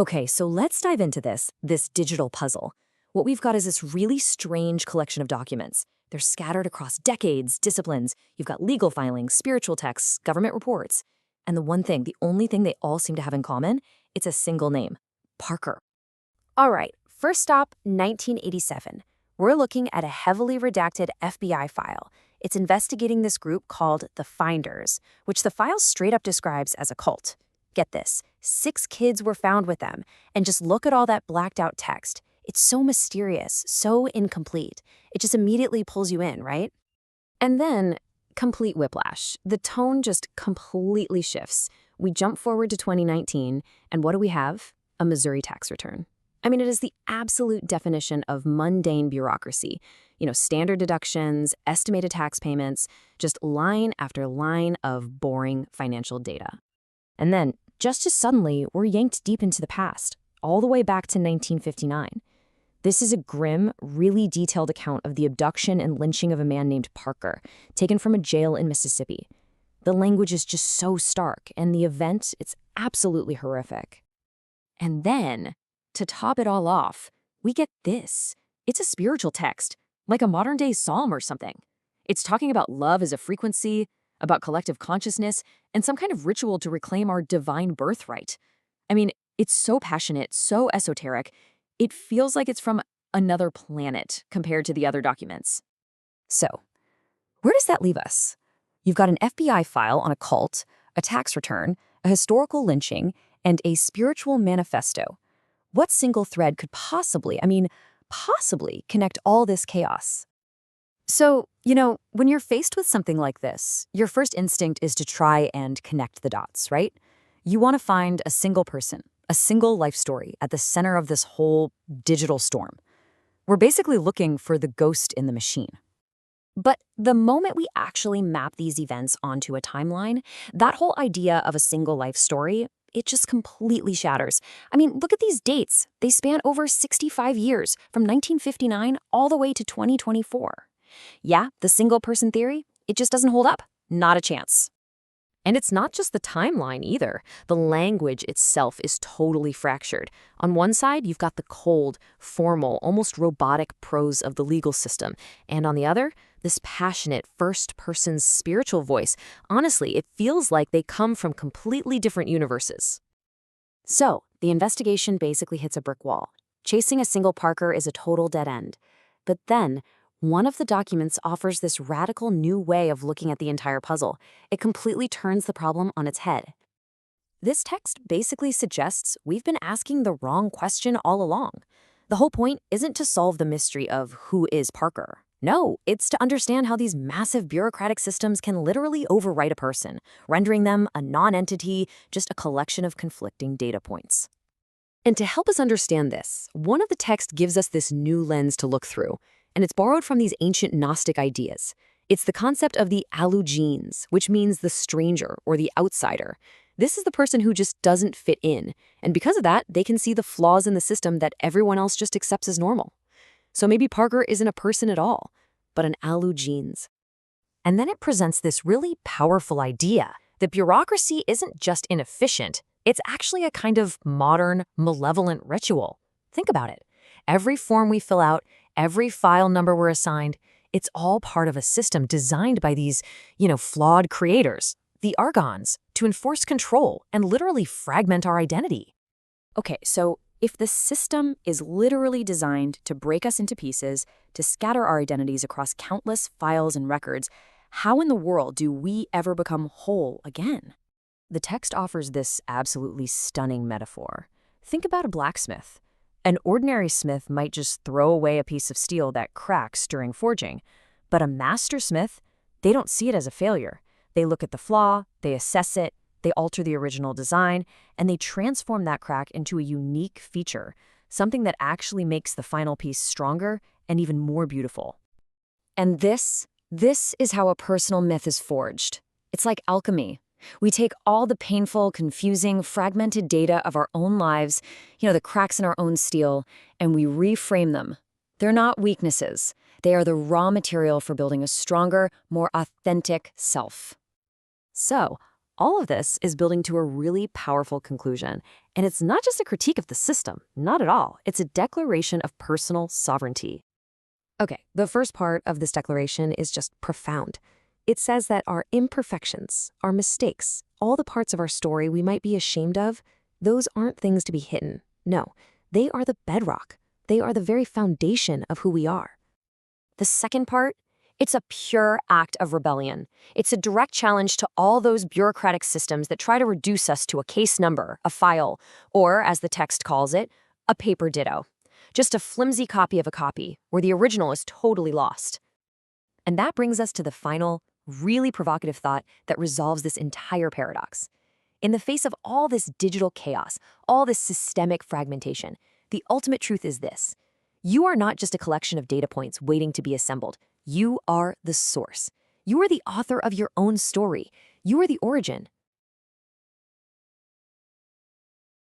Okay, so let's dive into this digital puzzle. What we've got is this really strange collection of documents. They're scattered across decades, disciplines. You've got legal filings, spiritual texts, government reports. And the only thing they all seem to have in common, it's a single name, Parker. All right, first stop, 1987. We're looking at a heavily redacted FBI file. It's investigating this group called the Finders, which the file straight up describes as a cult. Get this, 6 kids were found with them, and just look at all that blacked out text. It's so mysterious, so incomplete. It just immediately pulls you in, right? And then, complete whiplash. The tone just completely shifts. We jump forward to 2019, and what do we have? A Missouri tax return. I mean, it is the absolute definition of mundane bureaucracy. Standard deductions, estimated tax payments, just line after line of boring financial data. And then, just as suddenly, we're yanked deep into the past, all the way back to 1959. This is a grim, really detailed account of the abduction and lynching of a man named Parker, taken from a jail in Mississippi. The language is just so stark, and the event, it's absolutely horrific. And then, to top it all off, we get this. It's a spiritual text, like a modern-day psalm or something. It's talking about love as a frequency, about collective consciousness, and some kind of ritual to reclaim our divine birthright. I mean, it's so passionate, so esoteric, it feels like it's from another planet compared to the other documents. So, where does that leave us? You've got an FBI file on a cult, a tax return, a historical lynching, and a spiritual manifesto. What single thread could possibly connect all this chaos? So, when you're faced with something like this, your first instinct is to try and connect the dots, right? You want to find a single person, a single life story at the center of this whole digital storm. We're basically looking for the ghost in the machine. But the moment we actually map these events onto a timeline, that whole idea of a single life story, it just completely shatters. I mean, look at these dates. They span over 65 years, from 1959 all the way to 2024. Yeah, the single-person theory, it just doesn't hold up. Not a chance. And it's not just the timeline either. The language itself is totally fractured. On one side, you've got the cold, formal, almost robotic prose of the legal system. And on the other, this passionate, first-person spiritual voice. Honestly, it feels like they come from completely different universes. So, the investigation basically hits a brick wall. Chasing a single Parker is a total dead end. But then, one of the documents offers this radical new way of looking at the entire puzzle. It completely turns the problem on its head. This text basically suggests we've been asking the wrong question all along. The whole point isn't to solve the mystery of who is Parker. No, it's to understand how these massive bureaucratic systems can literally overwrite a person, rendering them a non-entity, just a collection of conflicting data points. And to help us understand this, one of the texts gives us this new lens to look through. And it's borrowed from these ancient Gnostic ideas. It's the concept of the allogenes, which means the stranger or the outsider. This is the person who just doesn't fit in, and because of that, they can see the flaws in the system that everyone else just accepts as normal. So maybe Parker isn't a person at all, but an allogenes. And then it presents this really powerful idea that bureaucracy isn't just inefficient, it's actually a kind of modern, malevolent ritual. Think about it. Every form we fill out, every file number we're assigned, it's all part of a system designed by these, flawed creators, the Argons, to enforce control and literally fragment our identity. Okay, so if the system is literally designed to break us into pieces, to scatter our identities across countless files and records, how in the world do we ever become whole again? The text offers this absolutely stunning metaphor. Think about a blacksmith. An ordinary smith might just throw away a piece of steel that cracks during forging, but a master smith, they don't see it as a failure. They look at the flaw, they assess it, they alter the original design, and they transform that crack into a unique feature, something that actually makes the final piece stronger and even more beautiful. And this is how a personal myth is forged. It's like alchemy. We take all the painful, confusing, fragmented data of our own lives, the cracks in our own steel, and we reframe them. They're not weaknesses. They are the raw material for building a stronger, more authentic self. So, All of this is building to a really powerful conclusion. And it's not just a critique of the system, not at all. It's a declaration of personal sovereignty. Okay, the first part of this declaration is just profound. It says that our imperfections, our mistakes, all the parts of our story we might be ashamed of, those aren't things to be hidden. No, they are the bedrock. They are the very foundation of who we are. The second part, it's a pure act of rebellion. It's a direct challenge to all those bureaucratic systems that try to reduce us to a case number, a file, or, as the text calls it, a paper ditto. Just a flimsy copy of a copy, where the original is totally lost. And that brings us to the final, really provocative thought that resolves this entire paradox. In the face of all this digital chaos, all this systemic fragmentation, the ultimate truth is this. You are not just a collection of data points waiting to be assembled. You are the source. You are the author of your own story. You are the origin,